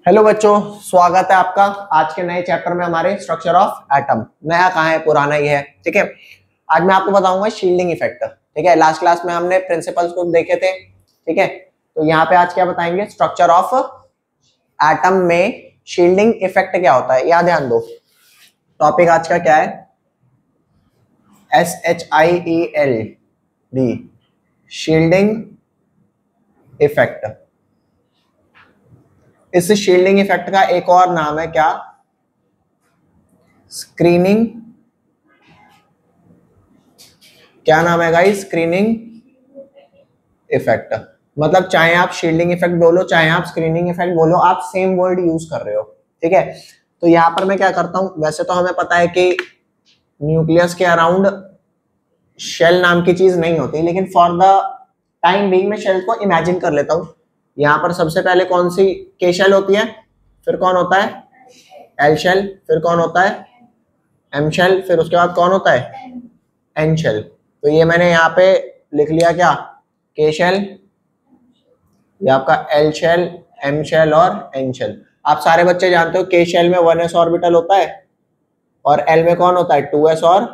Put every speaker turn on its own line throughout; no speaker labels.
Hello बच्चों, स्वागत है आपका आज के नए चैप्टर में हमारे स्ट्रक्चर ऑफ एटम। नया कहाँ है, पुराना ही है। ठीक है, आज मैं आपको बताऊंगा शील्डिंग इफेक्ट। ठीक है, लास्ट क्लास में हमने प्रिंसिपल्स को देखे थे। ठीक है, तो यहाँ पे आज क्या बताएंगे, स्ट्रक्चर ऑफ एटम में शील्डिंग इफेक्ट क्या होता है। याद ध्यान दो, टॉपिक आज का क्या है, SHIELD, शील्डिंग इफेक्ट। इस शील्डिंग इफेक्ट का एक और नाम है क्या, स्क्रीनिंग। क्या नाम है गाइस, स्क्रीनिंग इफेक्ट। मतलब चाहे आप शील्डिंग इफेक्ट बोलो चाहे आप स्क्रीनिंग इफेक्ट बोलो, आप सेम वर्ड यूज कर रहे हो। ठीक है, तो यहां पर मैं क्या करता हूं, वैसे तो हमें पता है कि न्यूक्लियस के अराउंड शेल नाम की चीज नहीं होती, लेकिन फॉर द टाइम बीइंग मैं शेल को इमेजिन कर लेता हूं। यहाँ पर सबसे पहले कौन सी के शेल होती है, फिर कौन होता है एल शेल, फिर कौन होता है एम शेल, फिर उसके बाद कौन होता है एन शेल। तो ये मैंने यहाँ पे लिख लिया क्या, के शेल, ये आपका एल शेल, एम शेल और एन शेल। आप सारे बच्चे जानते हो के शेल में 1s ऑर्बिटल होता है और एल में कौन होता है 2s और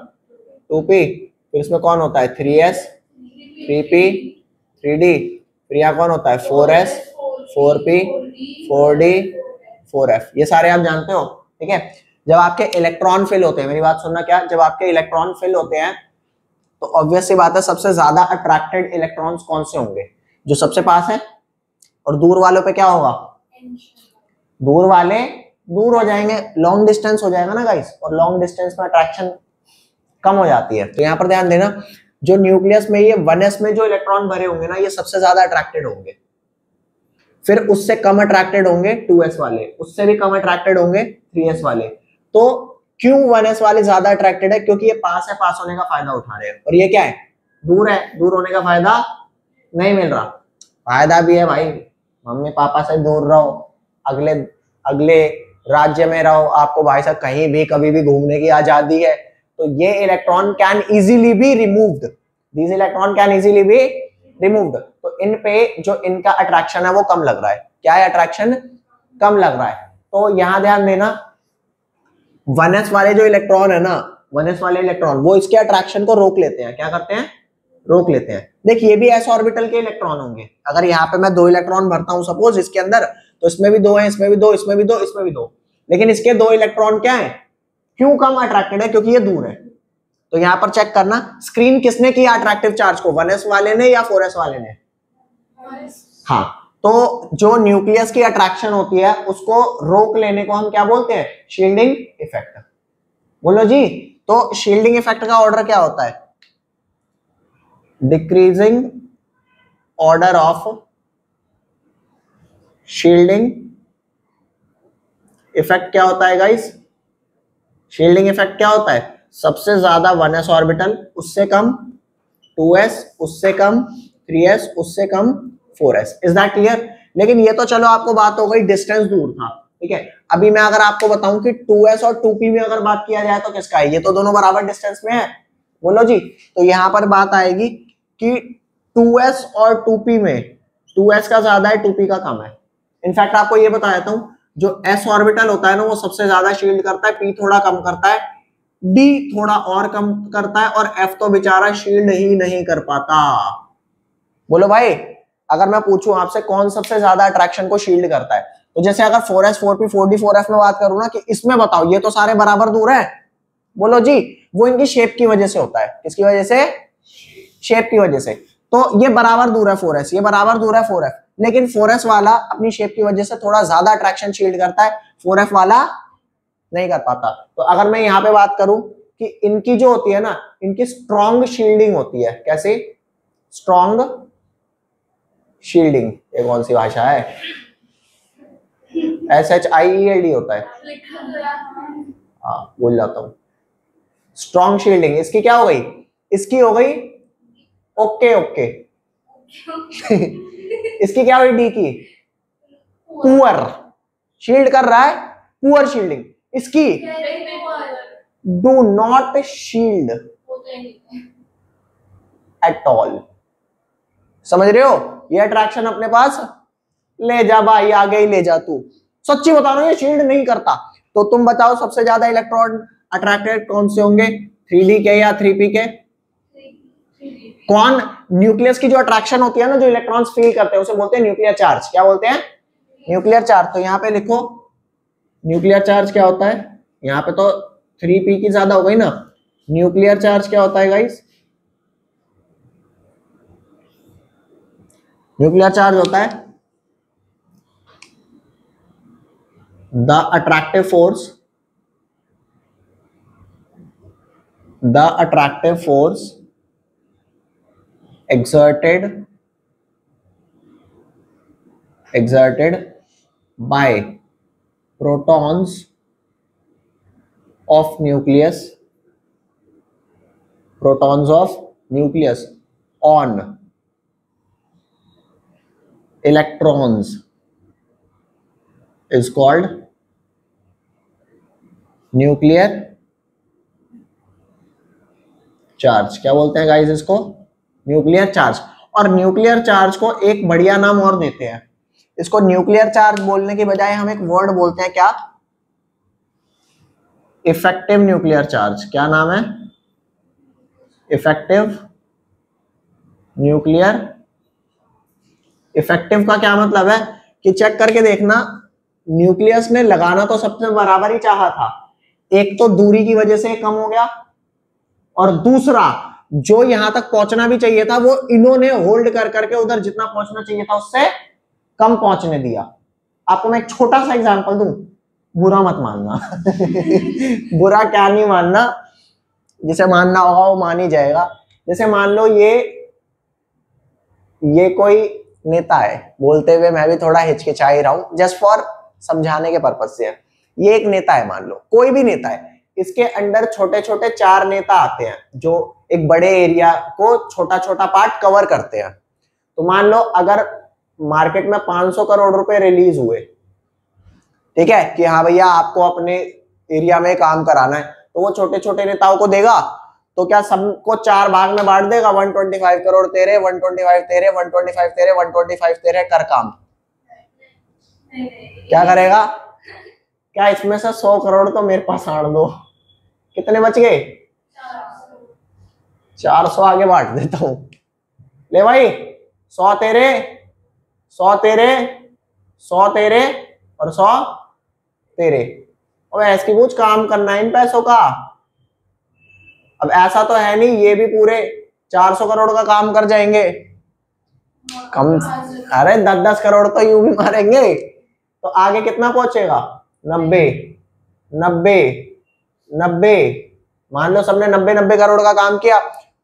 2p, फिर इसमें कौन होता है 3s, 3p, 3d, फिर यहाँ कौन होता है 4s, 4p, 4d, 4f। ये सारे आप जानते हो। ठीक है, जब आपके इलेक्ट्रॉन फिल होते हैं, मेरी बात सुनना, क्या जब आपके इलेक्ट्रॉन फिल होते हैं तो ऑब्वियस सी बात है सबसे ज्यादा अट्रैक्टेड इलेक्ट्रॉन्स कौन से होंगे, जो सबसे पास है। और दूर वालों पे क्या होगा, दूर वाले दूर हो जाएंगे, लॉन्ग डिस्टेंस हो जाएगा ना गाइस, और लॉन्ग डिस्टेंस में अट्रैक्शन कम हो जाती है। तो यहाँ पर ध्यान देना, जो न्यूक्लियस में ये 1s में जो इलेक्ट्रॉन भरे होंगे ना, ये सबसे ज्यादा अट्रैक्टेड होंगे। फिर उससे कम अट्रैक्टेड होंगे 2s वाले, उससे भी कम अट्रैक्टेड होंगे 3s वाले। तो क्यों 1s वाले ज्यादा अट्रैक्टेड है, क्योंकि ये पास है, पास होने का फायदा उठा रहे हैं, और ये क्या है दूर है, दूर होने का फायदा नहीं मिल रहा। फायदा भी है भाई, मम्मी पापा से दूर रहो, अगले अगले राज्य में रहो, आपको भाई साहब कहीं भी कभी भी घूमने की आजादी है। तो ये electron can easily be removed, these electron can easily be removed. तो इन पे जो इनका अट्रैक्शन है वो कम लग रहा है। क्या है, अट्रैक्शन कम लग रहा है। तो यहां ध्यान देना, 1s वाले जो इलेक्ट्रॉन है ना, 1s वाले इलेक्ट्रॉन वो इसके अट्रैक्शन को रोक लेते हैं। क्या करते हैं, रोक लेते हैं। देखिए ये भी s ऑर्बिटल के इलेक्ट्रॉन होंगे। अगर यहाँ पे मैं 2 इलेक्ट्रॉन भरता हूं सपोज इसके अंदर, तो इसमें भी 2 है, इसमें भी 2, इसमें भी 2, इसमें भी 2, लेकिन इसके 2 इलेक्ट्रॉन क्या है, क्यों कम अट्रैक्टेड है, क्योंकि ये दूर है। तो यहां पर चेक करना, स्क्रीन किसने किया अट्रैक्टिव चार्ज को, 1s वाले ने या 4s वाले ने। हाँ, तो जो न्यूक्लियस की अट्रैक्शन होती है उसको रोक लेने को हम क्या बोलते हैं, शील्डिंग इफेक्ट। बोलो जी, तो शील्डिंग इफेक्ट का ऑर्डर क्या होता है, decreasing order of shielding effect. क्या होता है गाइस, शील्डिंग इफेक्ट क्या होता है, सबसे ज्यादा 1s ऑर्बिटल, उससे कम 2s, उससे कम 3s, उससे कम 4s। Is that clear. लेकिन ये तो चलो आपको बात हो गई, डिस्टेंस दूर था। ठीक है, अभी मैं अगर आपको बताऊं कि 2s और 2p में अगर बात किया जाए तो किसका है, ये तो दोनों बराबर डिस्टेंस में है। बोलो जी, तो यहां पर बात आएगी कि 2s और 2p में 2s का ज्यादा है, 2p का कम है। इनफैक्ट आपको ये बता देता हूं, जो s ऑर्बिटल होता है ना वो सबसे ज्यादा शील्ड करता है, p थोड़ा कम करता है, d थोड़ा और कम करता है, और f तो बेचारा शील्ड ही नहीं कर पाता। बोलो भाई, अगर मैं पूछूं आपसे कौन सबसे ज्यादा अट्रैक्शन को शील्ड करता है, तो जैसे अगर 4s, 4p, 4d, 4f में बात करूं ना कि इसमें बताओ, ये तो सारे बराबर दूर है। बोलो जी, वो इनकी शेप की वजह से होता है। किसकी वजह से, शेप की वजह से। तो ये बराबर दूर है 4s, ये बराबर दूर है 4f, लेकिन 4s वाला अपनी शेप की वजह से थोड़ा ज्यादा अट्रैक्शन शील्ड करता है, 4f वाला नहीं कर पाता। तो अगर मैं यहाँ पे बात करूं कि इनकी जो होती है ना, इनकी स्ट्रॉन्ग शील्डिंग होती है। कैसे, स्ट्रॉन्ग शील्डिंग, ये कौन सी भाषा है, SHIELD होता है। हाँ, बोल जाता हूं, स्ट्रॉन्ग शील्डिंग। इसकी क्या हो गई, इसकी हो गई ओके ओके इसकी क्या हुई, डी की पुअर, शील्ड कर रहा है, पुअर शील्डिंग। इसकी do not shield at all. समझ रहे हो, ये अट्रैक्शन अपने पास ले जा भाई, आगे ही ले जा तू। सच्ची बता रहा हूं ये शील्ड नहीं करता। तो तुम बताओ सबसे ज्यादा इलेक्ट्रॉन अट्रैक्टेड कौन से होंगे, 3D के या 3p के? कौन? न्यूक्लियस की जो अट्रैक्शन होती है ना, जो इलेक्ट्रॉन्स फील करते हैं उसे बोलते हैं न्यूक्लियर चार्ज। क्या बोलते हैं? Nuclear charge. तो यहाँ पे लिखो न्यूक्लियर चार्ज क्या होता है। यहाँ पे तो 3p की ज्यादा हो गई ना। न्यूक्लियर चार्ज क्या होता है गाइस? न्यूक्लियर चार्ज होता है the attractive force exerted by protons of nucleus on electrons is called nuclear charge. क्या बोलते हैं गाइस इसको? Nuclear charge. और न्यूक्लियर चार्ज को एक बढ़िया नाम और देते हैं। इसको न्यूक्लियर चार्ज बोलने की बजाय हम एक वर्ड बोलते हैं, क्या? Effective nuclear charge. क्या नाम है? Effective nuclear. इफेक्टिव का क्या मतलब है कि चेक करके देखना, न्यूक्लियस ने लगाना तो सबसे बराबर ही चाहा था, एक तो दूरी की वजह से कम हो गया, और दूसरा जो यहां तक पहुंचना भी चाहिए था वो इन्होंने होल्ड कर करके उधर जितना पहुंचना चाहिए था उससे कम पहुंचने दिया। आपको मैं एक छोटा सा एग्जांपल दूं, बुरा मत मानना बुरा क्या नहीं मानना, जिसे मानना होगा वो मान ही जाएगा। जैसे मान लो ये कोई नेता है, बोलते हुए मैं भी थोड़ा हिचकिचा ही रहा हूं, जस्ट फॉर समझाने के पर्पज से। ये एक नेता है, मान लो कोई भी नेता है, इसके अंडर छोटे छोटे 4 नेता आते हैं जो एक बड़े एरिया को छोटा छोटा पार्ट कवर करते हैं। तो मान लो अगर मार्केट में 500 करोड़ रुपए रिलीज हुए, ठीक है, कि हाँ भैया आपको अपने एरिया में काम कराना है, तो वो छोटे छोटे नेताओं को देगा। तो क्या सबको 4 भाग में बांट देगा? 125 करोड़ तेरे, 125 तेरे, 125 तेरे, 125 तेरे, कर काम। क्या करेगा? क्या इसमें से 100 करोड़ तो मेरे पास आड़ दो। कितने बच गए? 400 आगे बांट देता हूं। ले भाई, 100 तेरे, 100 तेरे, 100 तेरे और 100 तेरे। अब ऐसी कुछ काम करना है इन पैसों का। अब ऐसा तो है नहीं ये भी पूरे 400 करोड़ का काम कर जाएंगे, कम, अरे 10-10 करोड़ तो यूं भी मारेंगे। तो आगे कितना पहुंचेगा? 90, 90, 90। मान लो सबने 90-90 करोड़ का काम किया,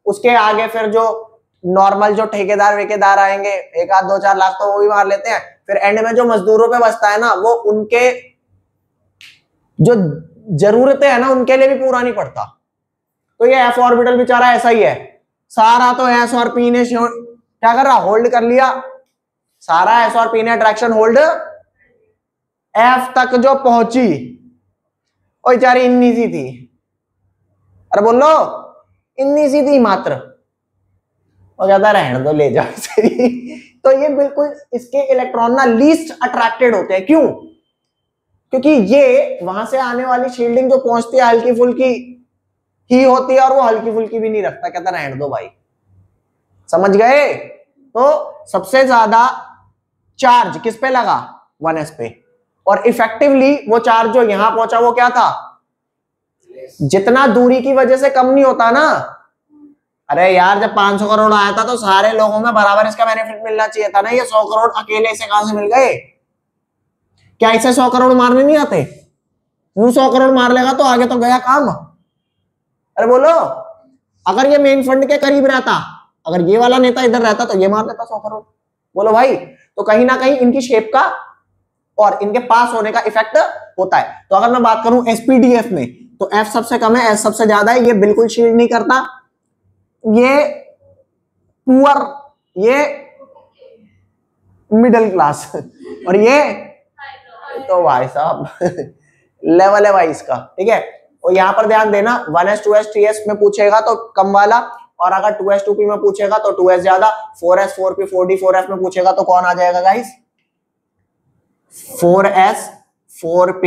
उसके आगे फिर जो नॉर्मल जो ठेकेदार वेकेदार आएंगे, 1-2-4 लाख तो वो भी मार लेते हैं। फिर एंड में जो मजदूरों पे बचता है ना, वो उनके जो जरूरतें है ना उनके लिए भी पूरा नहीं पड़ता। तो ये एफ ऑर्बिटल बेचारा ऐसा ही है, सारा तो एस और पी ने क्या कर रहा? होल्ड कर लिया। सारा एस और पी ने अट्रैक्शन होल्ड एफ तक जो पहुंची वो बेचारी इतनी सी थी। अरे बोलो, इतनी सी थी मात्र। वो कहता रहने दो, ले जाओ इसे। तो ये बिल्कुल इसके इलेक्ट्रॉन ना लीस्ट अट्रैक्टेड होते हैं। क्यों? क्योंकि ये वहां से आने वाली शील्डिंग जो पहुंचती है हल्की फुल्की ही होती है, और वो हल्की फुल्की भी नहीं रखता, कहता रहने दो भाई। समझ गए? तो सबसे ज्यादा चार्ज किस पे लगा? 1s पे। और इफेक्टिवली वो चार्ज जो यहां पहुंचा वो क्या था? जितना दूरी की वजह से कम नहीं होता ना। अरे यार, जब 500 करोड़ आया था तो सारे लोगों में बराबर इसका बेनिफिट मिलना चाहिए था ना। ये 100 करोड़ अकेले से कहां से मिल गए? क्या इसे 100 करोड़ मारने नहीं आते? यूं 100 करोड़ मार लेगा तो आगे तो गया काम। अरे बोलो, अगर ये मेन फंड के करीब रहता, अगर ये वाला नेता इधर रहता तो ये मार लेता 100 करोड़। बोलो भाई, तो कहीं ना कहीं इनकी शेप का और इनके पास होने का इफेक्ट होता है। तो अगर मैं बात करूं एसपीडीएफ में, तो एफ सबसे कम है, एस सबसे ज्यादा है। ये बिल्कुल शील्ड नहीं करता, ये पुअर, ये मिडिल क्लास, और ये तो भाई साहब लेवल है भाई इसका। ठीक है, और यहां पर ध्यान देना, 1s 2s 3s में पूछेगा तो कम वाला, और अगर 2s 2p में पूछेगा तो 2s ज्यादा, 4s 4p 4d 4f में पूछेगा तो कौन आ जाएगा guys? 4s 4p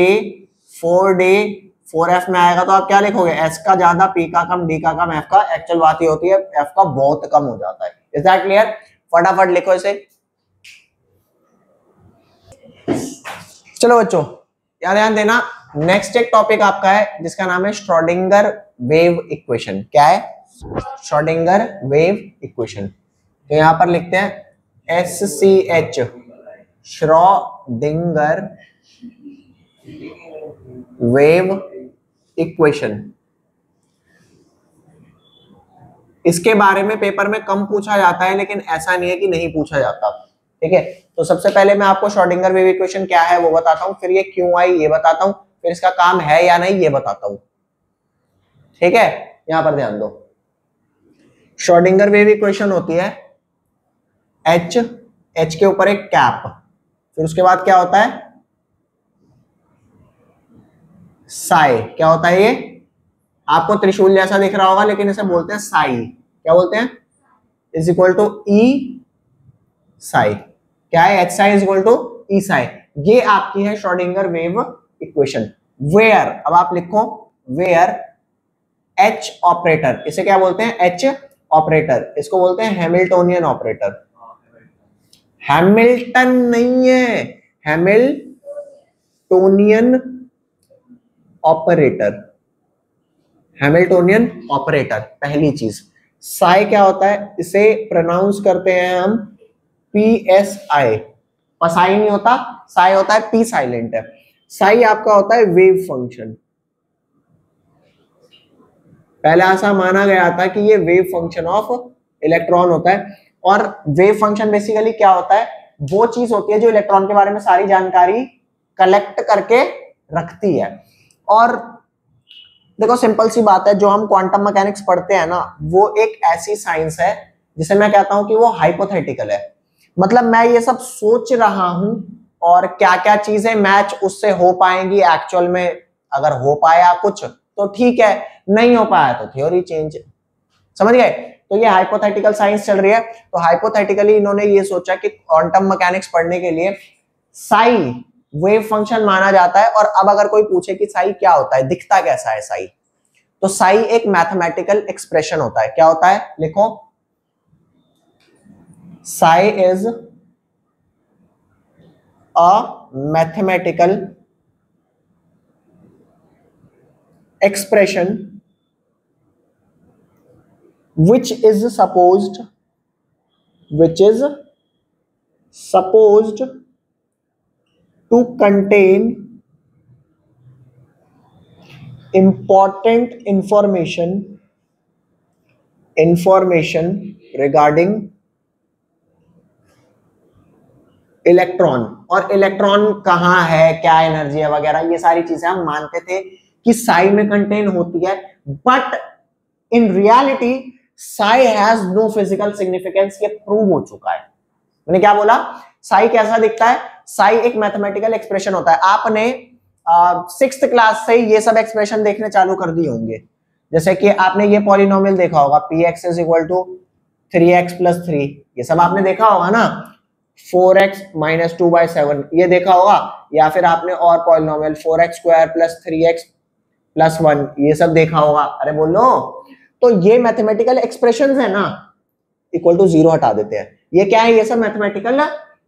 4d 4f में आएगा तो आप क्या लिखोगे, s का ज्यादा, p का कम, d का कम, f का। एक्चुअल बात ये होती है f का बहुत कम हो जाता है। Is that clear? फटाफट लिखो इसे। चलो बच्चों याद ध्यान देना, नेक्स्ट एक टॉपिक आपका है जिसका नाम है श्रोडिंगर वेव इक्वेशन। क्या है? Schrodinger wave equation. तो यहां पर लिखते हैं SCH, श्रोडिंगर वेव इक्वेशन। इसके बारे में पेपर में कम पूछा जाता है, लेकिन ऐसा नहीं है कि नहीं पूछा जाता। ठीक है, तो सबसे पहले मैं आपको श्रोडिंगर वेव इक्वेशन क्या है वो बताता हूं, फिर ये क्यों आई ये बताता हूं, फिर इसका काम है या नहीं ये बताता हूं। ठीक है, यहां पर ध्यान दो। श्रोडिंगर वेव इक्वेशन होती है H के ऊपर एक कैप, फिर उसके बाद क्या होता है साई। क्या होता है ये? आपको त्रिशूल जैसा दिख रहा होगा, लेकिन इसे बोलते हैं साई। क्या बोलते हैं? Is equal to E psi. क्या है? H psi is equal to E psi. ये आपकी है श्रोडिंगर वेव इक्वेशन। वेयर, अब आप लिखो वेयर H ऑपरेटर, इसे क्या बोलते हैं? H operator. इसको बोलते हैं हैमिल्टोनियन ऑपरेटर। हैमिल्टन नहीं है, हैमिल्टोनियन ऑपरेटर। हैमिल्टोनियन ऑपरेटर पहली चीज। साई क्या होता है? इसे प्रोनाउंस करते हैं हम PSI। पसाई नहीं होता, साई होता है, P साइलेंट है। साई आपका होता है वेव फंक्शन। पहले ऐसा माना गया था कि ये वेव फंक्शन ऑफ इलेक्ट्रॉन होता है। और वेव फंक्शन बेसिकली क्या होता है? वो चीज होती है जो इलेक्ट्रॉन के बारे में सारी जानकारी कलेक्ट करके रखती है। और देखो सिंपल सी बात है, जो हम क्वांटम मैकेनिक्स पढ़ते हैं ना, वो एक ऐसी साइंस है जिसे मैं कहता हूं कि वो हाइपोथेटिकल है। मतलब मैं ये सब सोच रहा हूं और क्या क्या चीजें मैच उससे हो पाएंगी एक्चुअल में। अगर हो पाया कुछ तो ठीक है, नहीं हो पाया तो थ्योरी चेंज। समझ गए? तो ये हाइपोथेटिकल साइंस चल रही है। तो हाइपोथेटिकली इन्होंने ये सोचा कि क्वांटम मैकेनिक्स पढ़ने के लिए साई वेव फंक्शन माना जाता है। और अब अगर कोई पूछे कि साई क्या होता है, दिखता कैसा है साई, तो साई एक मैथमेटिकल एक्सप्रेशन होता है। क्या होता है? लिखो, Sai is a mathematical expression which is supposed to contain important information regarding electron. और इलेक्ट्रॉन कहाँ है, क्या एनर्जी है वगैरह, ये सारी चीजें हम मानते थे कि साई में कंटेन होती है। But in reality psi has no physical significance. ये प्रूव हो चुका है। मैंने क्या बोला? साई कैसा दिखता है? साई एक मैथमेटिकल एक्सप्रेशन होता है। आपने 6th क्लास से ये सब एक्सप्रेशन देखने चालू कर दिए होंगे। जैसे कि आपने ये पॉलिनोमियल देखा होगा, px is equal to 3x plus 3, ये सब आपने देखा होगा ना। 4x माइनस 2/7 ये देखा होगा। या फिर आपने और polynomial 4x square plus 3x plus 1 ये सब देखा होगा। अरे बोलो, तो ये मैथमेटिकल एक्सप्रेशंस है ना, इक्वल टू 0 हटा देते हैं। ये क्या है? ये सब मैथमेटिकल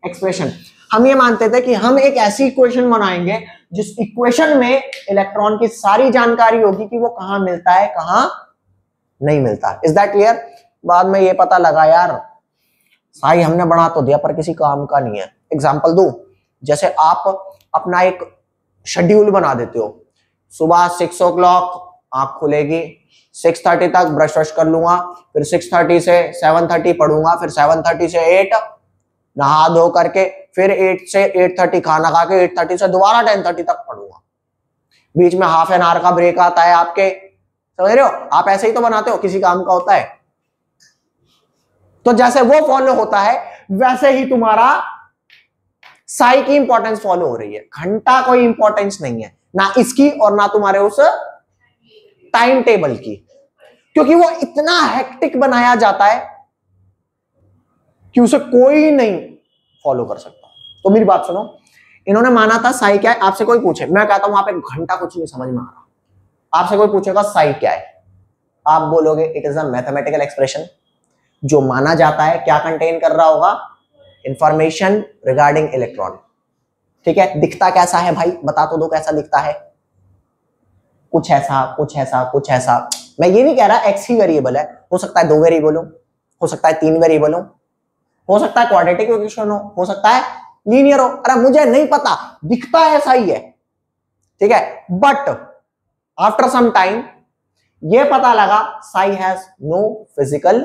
एक्सप्रेशन। हम ये मानते थे कि हम एक ऐसी इक्वेशन बनाएंगे जिस इक्वेशन में इलेक्ट्रॉन की सारी जानकारी होगी कि वो कहां मिलता है, कहां नहीं मिलता। Is that clear? बाद में ये पता लगा यार साई हमने बना तो दिया पर किसी काम का नहीं है। एग्जांपल दूं, जैसे आप अपना एक शेड्यूल बना देते हो, सुबह 6 o'clock आंख खुलेगी, 6:30 तक ब्रश वश कर लूंगा, फिर 6:30 से 7:30 पढ़ूंगा, फिर 7:30 से 8 नहा धो करके, फिर 8 से 8:30 खाना खा के 8:30 से दोबारा 10:30 तक पढ़ूंगा। बीच में हाफ एन आवर का ब्रेक आता है आपके। समझ रहे हो? आप ऐसे ही तो बनाते हो, किसी काम का होता है। तो जैसे वो फॉलो होता है वैसे ही तुम्हारा साई की इंपॉर्टेंस फॉलो हो रही है। घंटा कोई इंपॉर्टेंस नहीं है ना इसकी और ना तुम्हारे उस टाइम टेबल की, क्योंकि वो इतना हेक्टिक बनाया जाता है कि उसे कोई नहीं फॉलो कर सकता। तो मेरी बात सुनो, इन्होंने माना था साई क्या है। आपसे कोई पूछे, मैं कहता हूं आप एक घंटा कुछ नहीं समझ में आ रहा, आपसे कोई पूछेगा साई क्या है, आप बोलोगे it is a mathematical expression जो माना जाता है क्या कंटेन कर रहा होगा, इंफॉर्मेशन रिगार्डिंग इलेक्ट्रॉन। ठीक है, दिखता कैसा है भाई, बता तो दो कैसा दिखता है, कुछ ऐसा कुछ ऐसा कुछ ऐसा। मैं ये नहीं कह रहा एक्स ही वेरिएबल है, हो सकता है 2 वेरिएबल हो सकता है 3 वेरिएबल हो सकता है क्वाड्रेटिक इक्वेशन हो सकता है लीनियर हो। अरे मुझे नहीं पता, दिखता ऐसा ही है। ठीक है, बट आफ्टर सम टाइम ये पता लगा psi has no physical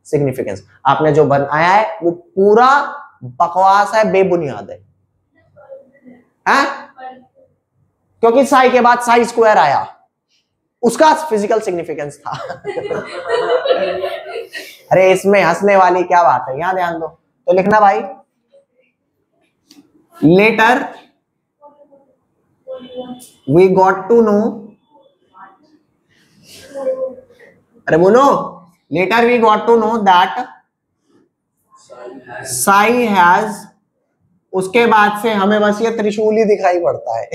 significance. आपने जो बनाया है वो पूरा बकवास है, बेबुनियाद है, क्योंकि साई के बाद साई स्क्वायर आया, उसका फिजिकल सिग्निफिकेंस था। अरे इसमें हंसने वाली क्या बात है, यहां ध्यान दो। तो लिखना भाई, later we got to know, अरे बोलो, later we got to know that psi has, उसके बाद से हमें बस ये त्रिशूल ही दिखाई पड़ता है।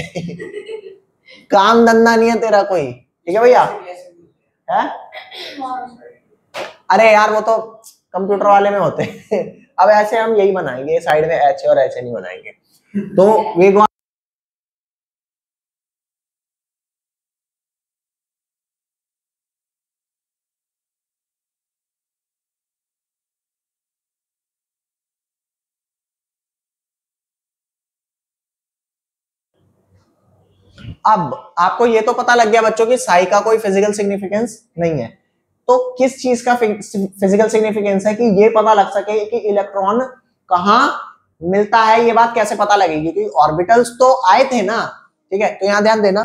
काम धंधा नहीं है तेरा कोई, ठीक है भैया है? अरे यार वो तो कंप्यूटर वाले में होते हैं। अब ऐसे हम यही बनाएंगे, साइड में एच और एच नहीं बनाएंगे। तो वी गॉट, अब आपको ये तो पता लग गया बच्चों कि साई का कोई फिजिकल सिग्निफिकेंस नहीं है। तो किस चीज का फिजिकल सिग्निफिकेंस है कि ये पता लग सके कि इलेक्ट्रॉन कहां मिलता है। ये बात कैसे पता लगेगी, क्योंकि ऑर्बिटल्स तो आए थे ना। ठीक है, तो यहां ध्यान देना,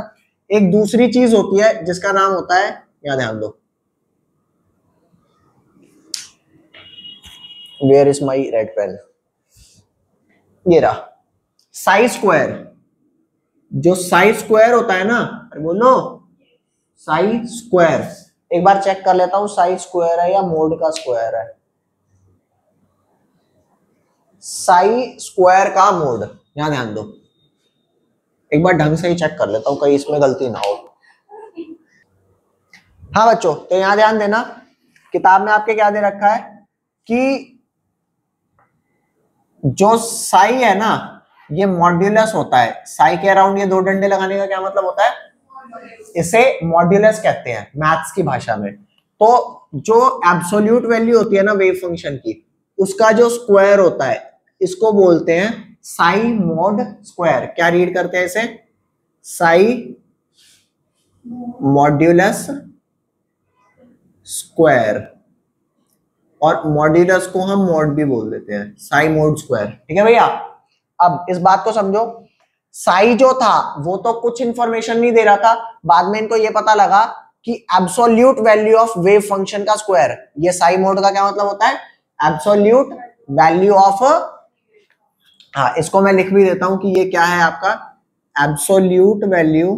एक दूसरी चीज होती है जिसका नाम होता है, यहां ध्यान दो, where is my red pen, ये रहा साई स्क्वायर। जो साई स्क्वायर होता है ना, अरे बोलो साई स्क्वायर, एक बार चेक कर लेता हूं साई स्क्वायर है या मोड का स्क्वायर है। साई स्क्वायर का मोड, यहां ध्यान दो, एक बार ढंग से ही चेक कर लेता हूं कहीं इसमें गलती ना हो। हाँ बच्चों, तो यहां ध्यान देना, किताब में आपके क्या दे रखा है कि जो साई है ना ये मॉड्यूलस होता है। साई के अराउंड ये 2 डंडे लगाने का क्या मतलब होता है, इसे मॉड्यूलस कहते हैं मैथ्स की भाषा में। तो जो एब्सोल्यूट वैल्यू होती है ना वेव फंक्शन की, उसका जो स्क्वायर होता है इसको बोलते हैं साई मॉड स्क्वायर। क्या रीड करते हैं इसे, साई मॉड्यूलस स्क्वायर, और मॉड्यूलस को हम मॉड भी बोल देते हैं, साई मॉड स्क्वायर। ठीक है भैया, अब इस बात को समझो, साई जो था वो तो कुछ इंफॉर्मेशन नहीं दे रहा था, बाद में इनको ये पता लगा कि absolute value of wave function का स्क्वायर, ये साई मोड का क्या मतलब होता है, एब्सोल्यूट वैल्यू ऑफ, हाँ इसको मैं लिख भी देता हूं कि ये क्या है आपका, absolute value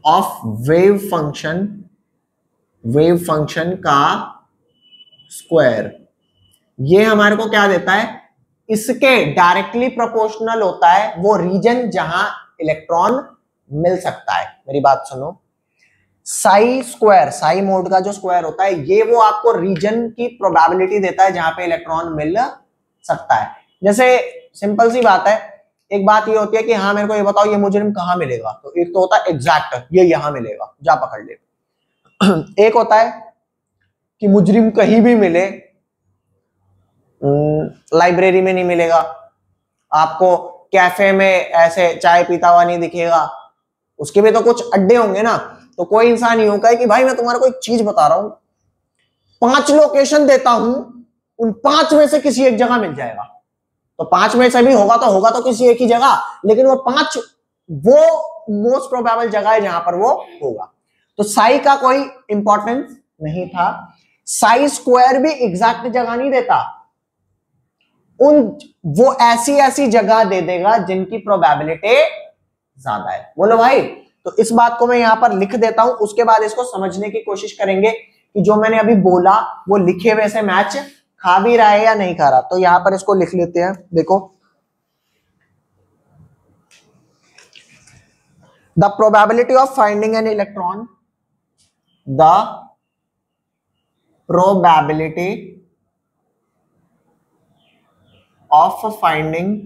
of wave function का स्क्वायर। ये हमारे को क्या देता है, इसके डायरेक्टली प्रोपोर्शनल होता है वो रीजन जहां इलेक्ट्रॉन मिल सकता है। मेरी बात सुनो, साई स्क्वायर, साई मोड का जो स्क्वायर होता है ये वो आपको रीजन की प्रोबेबिलिटी देता है जहां पे इलेक्ट्रॉन मिल सकता है। जैसे सिंपल सी बात है, एक बात ये होती है कि हाँ मेरे को ये बताओ ये मुजरिम कहां मिलेगा, तो एक तो होता है एग्जैक्ट ये यहां मिलेगा जा पकड़ ले, एक होता है कि मुजरिम कहीं भी मिले, लाइब्रेरी में नहीं मिलेगा आपको, कैफे में ऐसे चाय पीता हुआ नहीं दिखेगा, उसके भी तो कुछ अड्डे होंगे ना। तो कोई इंसान यूं कहे कि भाई मैं तुम्हारे को एक चीज बता रहा हूं, 5 लोकेशन देता हूं, उन 5 में से किसी एक जगह मिल जाएगा। तो 5 में से भी होगा तो किसी एक ही जगह, लेकिन वो 5 वो मोस्ट प्रोबेबल जगह है जहां पर वो होगा। तो साई का कोई इंपॉर्टेंस नहीं था। साई स्क्वायर भी एग्जैक्ट जगह नहीं देता, वो ऐसी जगह दे देगा जिनकी प्रोबेबिलिटी ज्यादा है। बोलो भाई, तो इस बात को मैं यहां पर लिख देता हूं, उसके बाद इसको समझने की कोशिश करेंगे कि जो मैंने अभी बोला वो लिखे हुए से मैच खा भी रहा है या नहीं खा रहा। तो यहां पर इसको लिख लेते हैं, देखो the probability of finding an electron, the probability of finding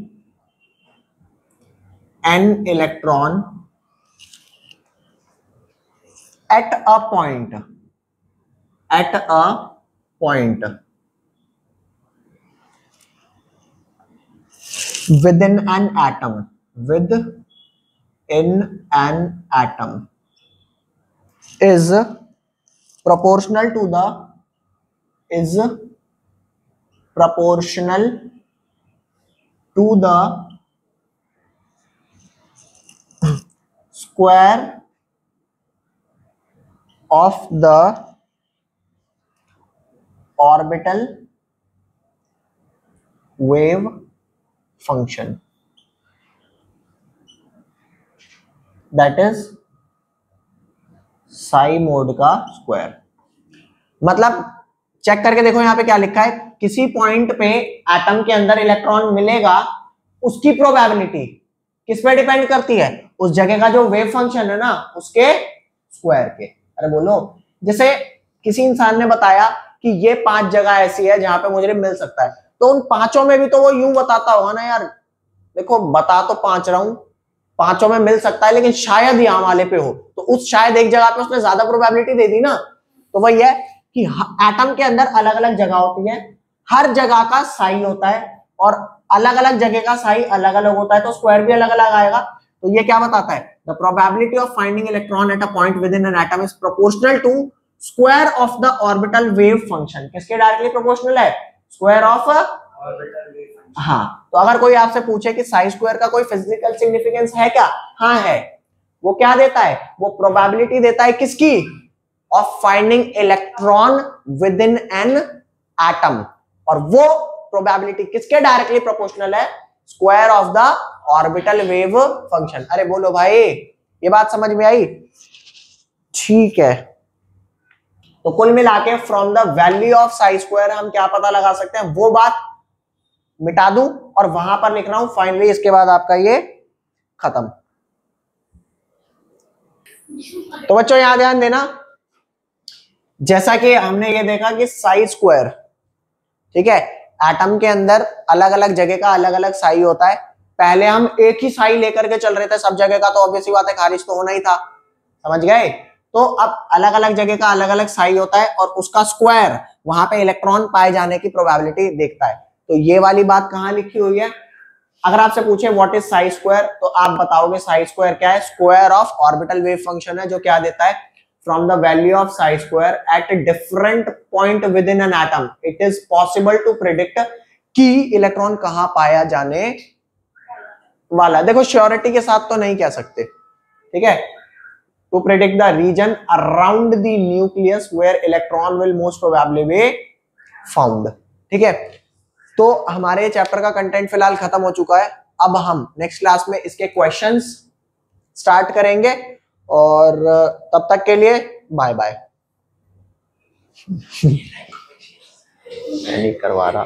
an electron at a point within an atom is proportional to the square of the orbital wave function, that is psi mode का square. मतलब check करके देखो यहां पे क्या लिखा है, किसी पॉइंट पे एटम के अंदर इलेक्ट्रॉन मिलेगा, उसकी प्रोबेबिलिटी किस पे डिपेंड करती है, उस जगह का जो वेव फंक्शन है ना उसके स्क्वायर के। अरे बोलो, जैसे किसी इंसान ने बताया कि ये 5 जगह ऐसी है जहां पे मुझे मिल सकता है, तो उन 5 में भी तो वो यूं बताता होगा ना, यार देखो बता तो 5 रहा हूं, 5 में मिल सकता है लेकिन शायद यहाँ वाले पे हो, तो उस शायद एक जगह पे उसने ज्यादा प्रोबेबिलिटी दे दी ना। तो वही है कि एटम के अंदर अलग अलग जगह होती है, हर जगह का साई होता है और अलग अलग जगह का साई अलग अलग होता है, तो स्क्वायर भी अलग अलग आएगा। तो ये क्या बताता है, the probability of finding electron at a point within an atom is proportional to square of the orbital wave function. किसके डायरेक्टली प्रोपोर्शनल है, square of orbital wave function. हाँ, तो अगर कोई आपसे पूछे कि साई स्क्वायर का कोई फिजिकल सिग्निफिकेंस है क्या, हाँ है। वो क्या देता है, वो प्रोबेबिलिटी देता है किसकी, of finding electron with in an atom, और वो प्रोबेबिलिटी किसके डायरेक्टली प्रोपोर्शनल है, square of the orbital wave function. अरे बोलो भाई, ये बात समझ में आई? ठीक है, तो कुल मिला के from the value of Sai square हम क्या पता लगा सकते हैं, वो बात मिटा दूं और वहां पर लिख रहा हूं फाइनली, इसके बाद आपका ये खत्म। तो बच्चों यहां ध्यान देना, जैसा कि हमने ये देखा कि साई स्क्वायर, ठीक है, एटम के अंदर अलग अलग जगह का अलग अलग साई होता है। पहले हम एक ही साई लेकर के चल रहे थे सब जगह का, तो ऑब्वियस बात है खारिज तो होना ही था, समझ गए। तो अब अलग अलग जगह का अलग अलग साई होता है और उसका स्क्वायर वहां पे इलेक्ट्रॉन पाए जाने की प्रोबेबिलिटी देखता है। तो ये वाली बात कहां लिखी हुई है, अगर आपसे पूछे व्हाट इज साई स्क्वायर, तो आप बताओगे साई स्क्वायर क्या है, square of orbital wave function है, जो क्या देता है, from the value of psi square at a different point within an atom it is possible to predict कि इलेक्ट्रॉन कहां पाया जाने वाला। देखो श्योरिटी के साथ तो नहीं कह सकते, ठीक है, to predict the region around the nucleus where electron will most probably be found। ठीक है, तो हमारे चैप्टर का कंटेंट फिलहाल खत्म हो चुका है। अब हम नेक्स्ट क्लास में इसके क्वेश्चंस स्टार्ट करेंगे, और तब तक के लिए बाय बाय। नहीं करवा रहा